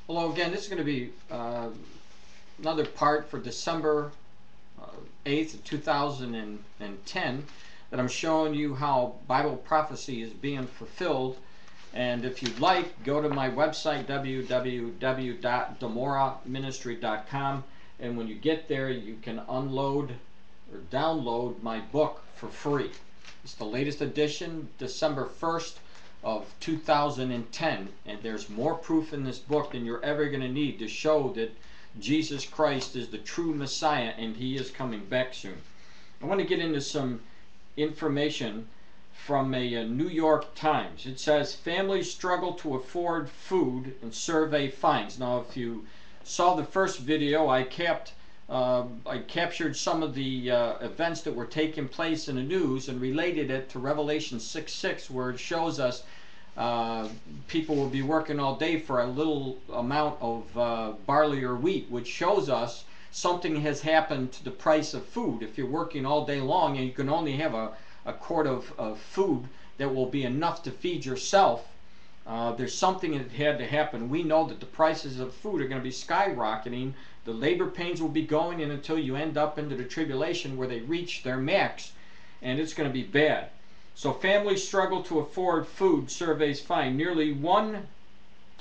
Hello again. This is going to be another part for December 8th, 2010, that I'm showing you how Bible prophecy is being fulfilled. And if you'd like, go to my website, www.DiMoraMinistry.com, and when you get there, you can unload or download my book for free. It's the latest edition, December 1st of 2010, and there's more proof in this book than you're ever going to need to show that Jesus Christ is the true Messiah and he is coming back soon. I want to get into some information from a New York Times. It says families struggle to afford food and survey finds. Now if you saw the first video, I captured some of the events that were taking place in the news and related it to Revelation 6:6, where it shows us people will be working all day for a little amount of barley or wheat, which shows us something has happened to the price of food. If you're working all day long and you can only have a quart of food that will be enough to feed yourself, there's something that had to happen. We know that the prices of food are going to be skyrocketing. The labor pains will be going in until you end up into the tribulation where they reach their max, and it's going to be bad. So families struggle to afford food, surveys find. Nearly one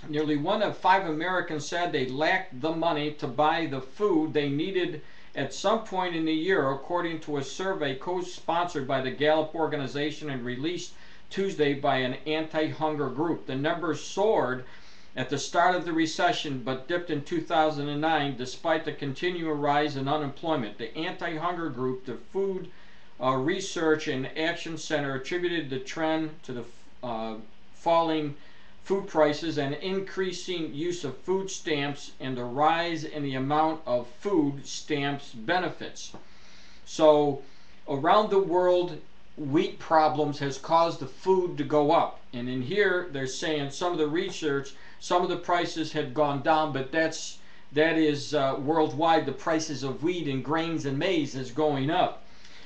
of 5 Americans said they lacked the money to buy the food they needed at some point in the year, according to a survey co-sponsored by the Gallup organization and released Tuesday by an anti-hunger group. The numbers soared at the start of the recession but dipped in 2009 despite the continuing rise in unemployment. The anti-hunger group, the Food Research and Action Center, attributed the trend to the falling food prices and increasing use of food stamps and the rise in the amount of food stamps benefits. So around the world, wheat problems has caused the food to go up, and in here they're saying some of the research, some of the prices had gone down, but that is worldwide. The prices of wheat and grains and maize is going up,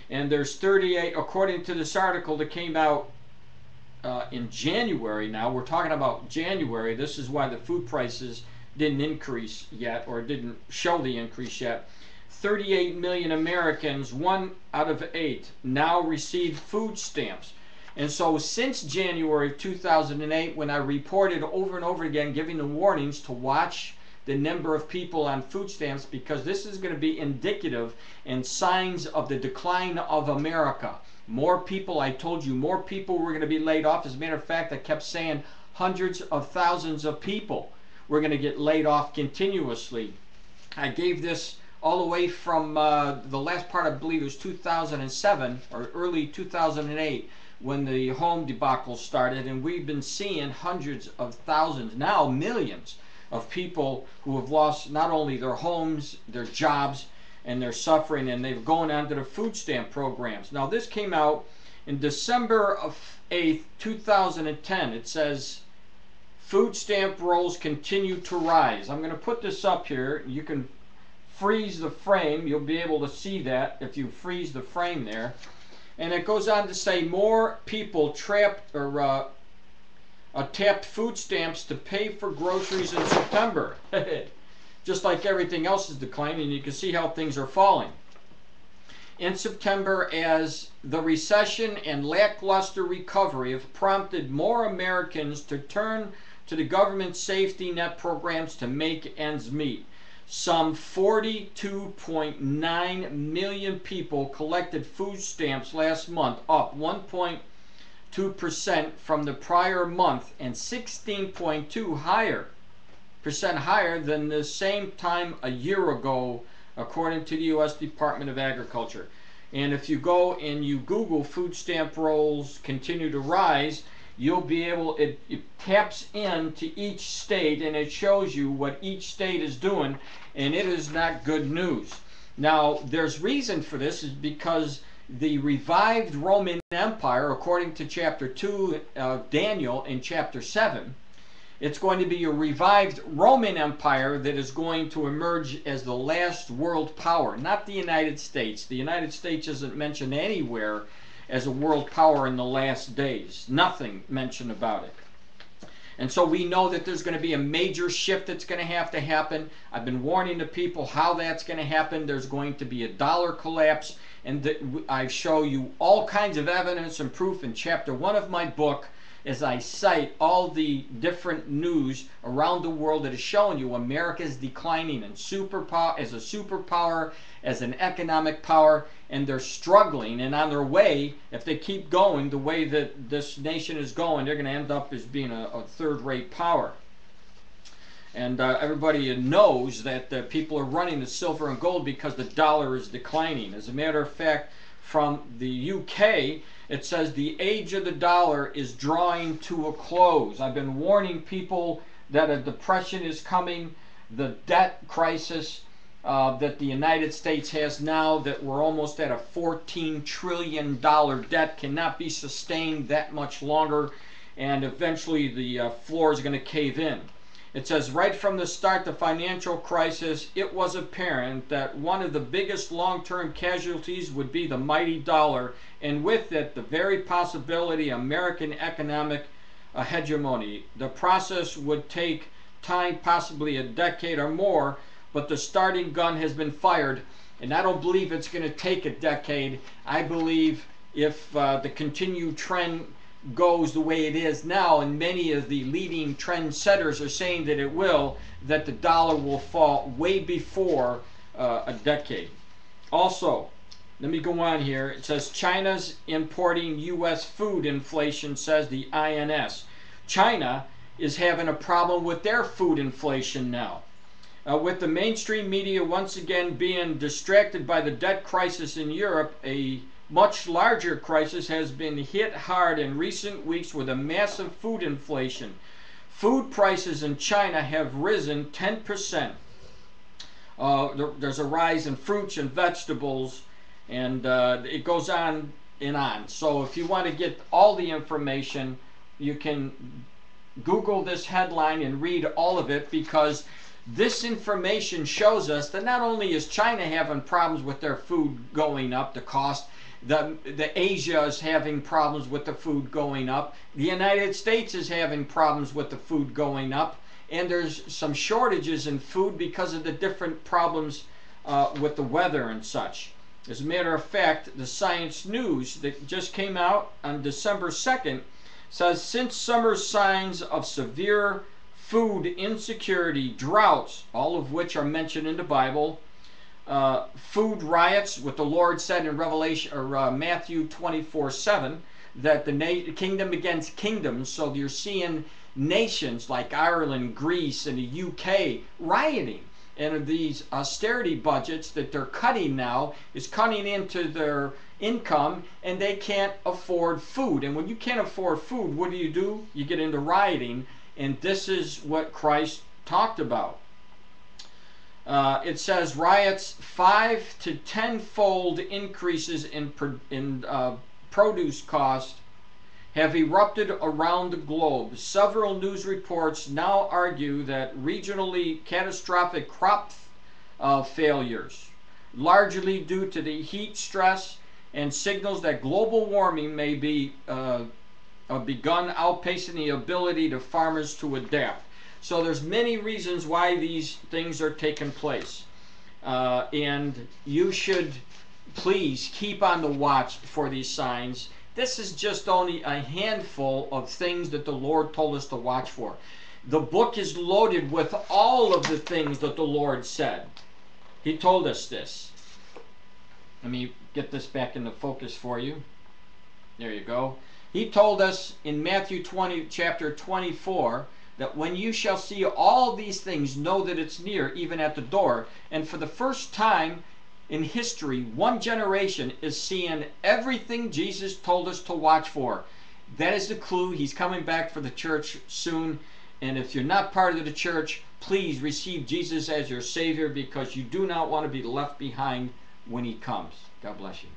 and there's 38, according to this article that came out in January. Now we're talking about January. This is why the food prices didn't increase yet, or didn't show the increase yet. 38 million Americans, 1 out of 8, now receive food stamps. And so since January of 2008, when I reported over and over again, giving the warnings to watch the number of people on food stamps, because this is going to be indicative and signs of the decline of America. More people, I told you, more people were going to be laid off. As a matter of fact, I kept saying hundreds of thousands of people were going to get laid off continuously. I gave this all the way from the last part, I believe it was 2007 or early 2008, when the home debacle started, and we've been seeing hundreds of thousands, now millions of people who have lost not only their homes, their jobs, and they're suffering, and they've gone on to the food stamp programs. Now this came out in December of 8th, 2010. It says food stamp rolls continue to rise. I'm going to put this up here. You can freeze the frame. You'll be able to see that if you freeze the frame there. And it goes on to say more people tapped food stamps to pay for groceries in September. Just like everything else is declining, you can see how things are falling. In September, as the recession and lackluster recovery have prompted more Americans to turn to the government safety net programs to make ends meet. Some 42.9 million people collected food stamps last month, up 1.2% from the prior month and 16.2% higher than the same time a year ago, according to the U.S. Department of Agriculture. And if you go and you Google food stamp rolls continue to rise, you'll be able, it taps into each state and it shows you what each state is doing, and it is not good news. Now there's reason for this, is because the revived Roman Empire, according to chapter 2 of Daniel in chapter 7, it's going to be a revived Roman Empire that is going to emerge as the last world power, not the United States. The United States isn't mentioned anywhere as a world power in the last days. Nothing mentioned about it. And so we know that there's going to be a major shift that's going to happen. I've been warning the people how that's going to happen. There's going to be a dollar collapse. And I show you all kinds of evidence and proof in chapter 1 of my book, as I cite all the different news around the world that is showing you America is declining in superpower, as a superpower, as an economic power, and they're struggling. And on their way, if they keep going the way that this nation is going, they're going to end up as being a third-rate power. And everybody knows that people are running to silver and gold because the dollar is declining. As a matter of fact, from the UK, it says the age of the dollar is drawing to a close. I've been warning people that a depression is coming, the debt crisis that the United States has now, that we're almost at a $14 trillion debt, cannot be sustained that much longer, and eventually the floor is going to cave in. It says, right from the start of the financial crisis, it was apparent that one of the biggest long-term casualties would be the mighty dollar, and with it, the very possibility of American economic hegemony. The process would take time, possibly a decade or more, but the starting gun has been fired, and I don't believe it's going to take a decade. I believe if the continued trend goes the way it is now, and many of the leading trend setters are saying that it will, that the dollar will fall way before a decade. Also, let me go on here. It says China's importing U.S. food inflation, says the INS. China is having a problem with their food inflation now. With the mainstream media once again being distracted by the debt crisis in Europe, a much larger crisis has been hit hard in recent weeks with a massive food inflation. Food prices in China have risen 10%. There's a rise in fruits and vegetables, and it goes on and on. So if you want to get all the information, you can Google this headline and read all of it, because this information shows us that not only is China having problems with their food going up, the cost, the Asia is having problems with the food going up, the United States is having problems with the food going up, and there's some shortages in food because of the different problems with the weather and such. As a matter of fact, the Science News that just came out on December 2nd says, since summer signs of severe food insecurity, droughts, all of which are mentioned in the Bible, food riots, what the Lord said in Revelation or Matthew 24:7, that the kingdom against kingdoms. So you're seeing nations like Ireland, Greece, and the UK rioting, and these austerity budgets that they're cutting now is cutting into their income, and they can't afford food. And when you can't afford food, what do? You get into rioting, and this is what Christ talked about. It says riots, 5 to 10-fold increases in produce cost have erupted around the globe. Several news reports now argue that regionally catastrophic crop failures, largely due to the heat stress, and signals that global warming may be begun outpacing the ability of farmers to adapt. So there's many reasons why these things are taking place. And you should please keep on the watch for these signs. This is just only a handful of things that the Lord told us to watch for. The book is loaded with all of the things that the Lord said. He told us this. Let me get this back into focus for you. There you go. He told us in Matthew 20, chapter 24, that when you shall see all these things, know that it's near, even at the door. And for the first time in history, one generation is seeing everything Jesus told us to watch for. That is the clue. He's coming back for the church soon. And if you're not part of the church, please receive Jesus as your Savior, because you do not want to be left behind when He comes. God bless you.